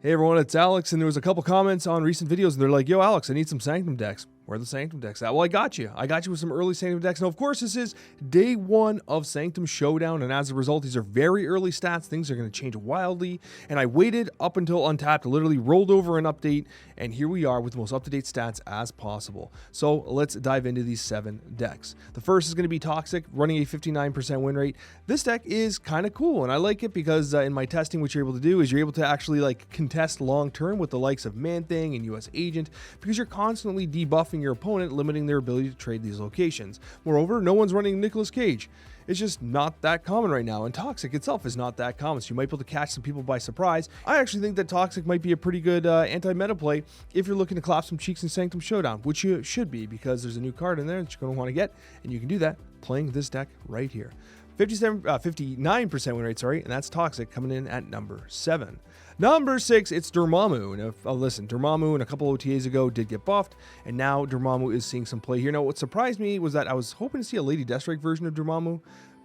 Hey everyone, it's Alex, and there was a couple comments on recent videos, and they're like, yo Alex, I need some Sanctum decks. Where are the Sanctum decks at? Well, I got you with some early Sanctum decks. Now, of course, this is day one of Sanctum Showdown, and as a result, these are very early stats. Things are going to change wildly, and I waited up until Untapped, literally rolled over an update, and here we are with the most up-to-date stats as possible. So let's dive into these 7 decks. The first is going to be Toxic, running a 59% win rate. This deck is kind of cool, and I like it because in my testing, what you're able to do is you're able to actually contest long-term with the likes of Man-Thing and US Agent, because you're constantly debuffing your opponent, limiting their ability to trade these locations. Moreover, no one's running Nicolas Cage. It's just not that common right now, and Toxic itself is not that common, so you might be able to catch some people by surprise. I actually think that Toxic might be a pretty good anti-meta play if you're looking to clap some cheeks in Sanctum Showdown, which you should be, because there's a new card in there that you're going to want to get, and you can do that playing this deck right here. 59% win rate, and that's Toxic, coming in at number 7. Number 6, it's Dormammu. And listen, Dormammu a couple OTAs ago did get buffed, and now Dormammu is seeing some play here. Now, what surprised me was that I was hoping to see a Lady Deathstrike version of Dormammu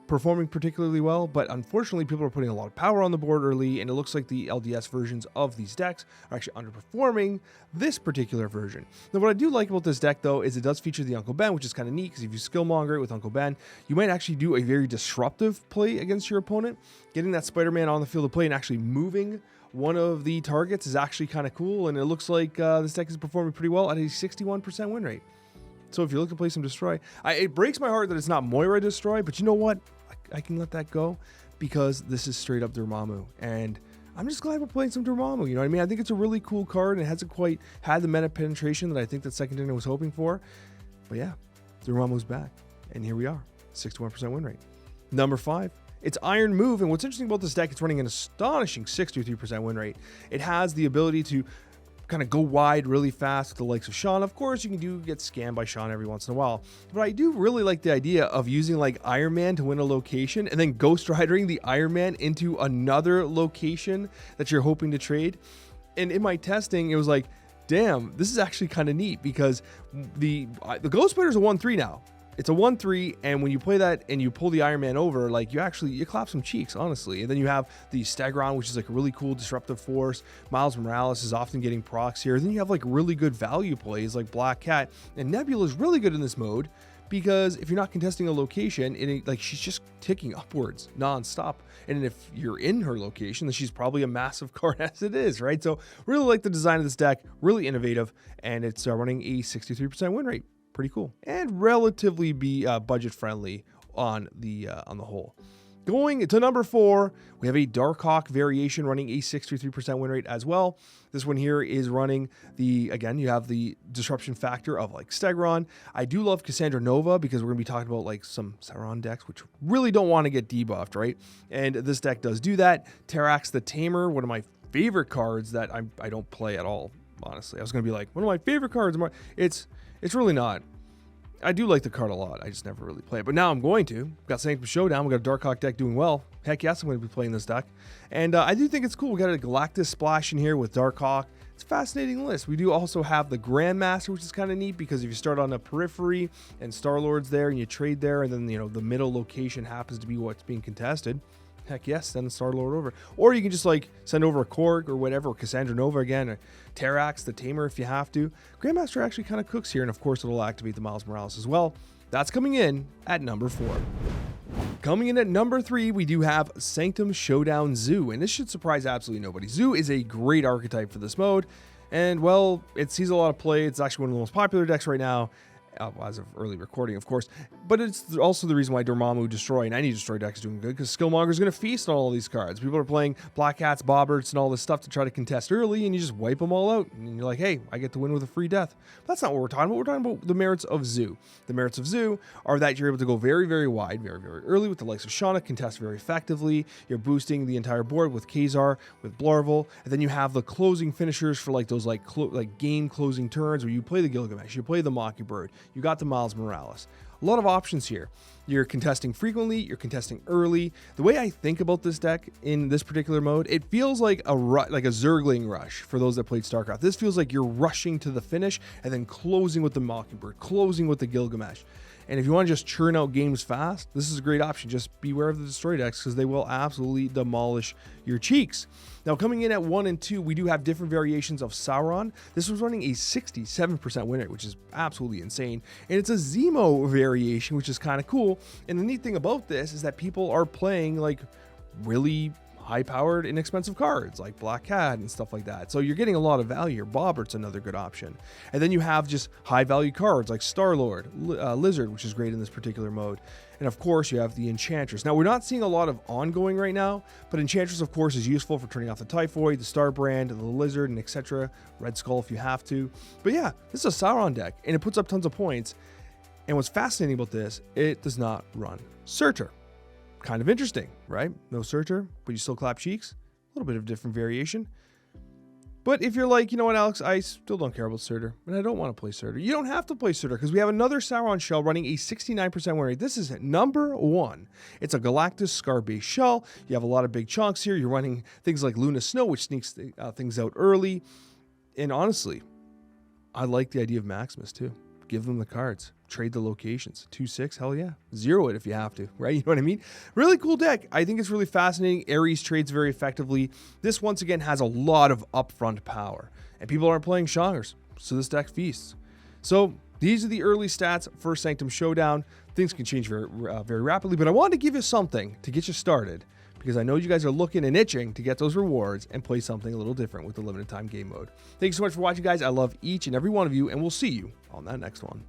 performing particularly well, but unfortunately people are putting a lot of power on the board early, and it looks like the LDS versions of these decks are actually underperforming this particular version. Now, what I do like about this deck, though, is it does feature the Uncle Ben, which is kind of neat, because if you skillmonger it with Uncle Ben, you might actually do a very disruptive play against your opponent. Getting that Spider-Man on the field of play and actually moving one of the targets is actually kind of cool, and it looks like this deck is performing pretty well at a 61% win rate. So if you're looking to play some Destroy, it breaks my heart that it's not Moira Destroy, but you know what? I can let that go, because this is straight up Dormammu, and I'm just glad we're playing some Dormammu, you know what I mean? I think it's a really cool card, and it hasn't quite had the meta penetration that I think that Second Dinner was hoping for, but yeah, Dormammu's back, and here we are, 61% win rate. Number 5, it's Iron Move, and what's interesting about this deck, it's running an astonishing 63% win rate. It has the ability to kind of go wide really fast with the likes of Sean. Of course, you can get scammed by Sean every once in a while, but I do really like the idea of using like Iron Man to win a location and then Ghost Ridering the Iron Man into another location that you're hoping to trade. And in my testing, it was like, damn, this is actually kind of neat, because the Ghost Spider is a 1/3 now. It's a 1/3, and when you play that and you pull the Iron Man over, like you clap some cheeks, honestly. And then you have the Stegron, which is like a really cool disruptive force. Miles Morales is often getting procs here. Then you have like really good value plays like Black Cat, and Nebula is really good in this mode, because if you're not contesting a location, she's just ticking upwards nonstop. And if you're in her location, then she's probably a massive card as it is, right? So really like the design of this deck, really innovative, and it's running a 63% win rate. Pretty cool, and relatively budget friendly on the whole. Going to number 4, we have a Darkhawk variation running a 63% win rate as well. This one here is running again, you have the disruption factor of like Stegron. I do love Cassandra Nova, because we're gonna be talking about like some Sauron decks which really don't want to get debuffed, right? And this deck does do that. Terrax the Tamer, one of my favorite cards that I don't play at all, honestly. I was gonna be like, one of my favorite cards. It's really not. I do like the card a lot. I just never really play it. But now I'm going to. We've got Sanctum Showdown. We've got a Darkhawk deck doing well. Heck yes, I'm going to be playing this deck. And I do think it's cool. We got a Galactus splash in here with Darkhawk. It's a fascinating list. We do also have the Grandmaster, which is kind of neat, because if you start on a periphery and Star-Lord's there and you trade there, and then the middle location happens to be what's being contested, heck yes, send the Star-Lord over. Or you can just like send over a Korg or whatever, or Cassandra Nova again, or Terrax the Tamer if you have to. Grandmaster actually kind of cooks here, and of course it'll activate the Miles Morales as well. That's coming in at number 4. Coming in at number 3, we do have Sanctum Showdown Zoo, and this should surprise absolutely nobody. Zoo is a great archetype for this mode, and well, it sees a lot of play. It's actually one of the most popular decks right now, as of early recording, of course, but it's also the reason why Dormammu Destroy and any Destroy deck is doing good, because Skillmonger is going to feast on all these cards. People are playing Black Cats, Bobberts, and all this stuff to try to contest early, and you just wipe them all out, and you're like, hey, I get to win with a free death. But that's not what we're talking about. We're talking about the merits of Zoo. The merits of Zoo are that you're able to go very, very wide, very, very early with the likes of Shauna, contest very effectively. You're boosting the entire board with Kazar, with Blarvel, and then you have the closing finishers for like those game closing turns where you play the Gilgamesh, you play the Mockingbird, you got the Miles Morales. A lot of options here. You're contesting frequently, you're contesting early. The way I think about this deck in this particular mode, it feels like a Zergling rush for those that played StarCraft. This feels like you're rushing to the finish and then closing with the Mockingbird, closing with the Gilgamesh. And if you want to just churn out games fast, this is a great option. Just beware of the destroy decks because they will absolutely demolish your cheeks. Now, coming in at 1 and 2, we do have different variations of Sauron. This was running a 67% win rate, which is absolutely insane. And it's a Zemo variation, which is kind of cool. And the neat thing about this is that people are playing like really high-powered, inexpensive cards like Black Cat and stuff like that. So you're getting a lot of value here. Bobbert's another good option. And then you have just high-value cards like Star-Lord, Lizard, which is great in this particular mode. And of course, you have the Enchantress. Now, we're not seeing a lot of ongoing right now, but Enchantress, of course, is useful for turning off the Typhoid, the Star Brand, the Lizard, and etc. Red Skull if you have to. But yeah, this is a Sauron deck, and it puts up tons of points. And what's fascinating about this, it does not run Surtur. Kind of interesting, right? No Surtur, but you still clap cheeks. A little bit of different variation. But if you're like, you know what, Alex, I still don't care about Surtur, and I don't want to play Surtur. You don't have to play Surtur because we have another Sauron shell running a 69% win rate. This is number 1. It's a Galactus Scar-based shell. You have a lot of big chunks here. You're running things like Luna Snow, which sneaks things out early. And honestly, I like the idea of Maximus too. Give them the cards. Trade the locations. 2/6, hell yeah. Zero it if you have to, right? You know what I mean? Really cool deck. I think it's really fascinating. Ares trades very effectively. This, once again, has a lot of upfront power. And people aren't playing Shangers, so this deck feasts. So these are the early stats for Sanctum Showdown. Things can change very rapidly, but I wanted to give you something to get you started because I know you guys are looking and itching to get those rewards and play something a little different with the limited time game mode. Thank you so much for watching, guys. I love each and every one of you, and we'll see you on that next one.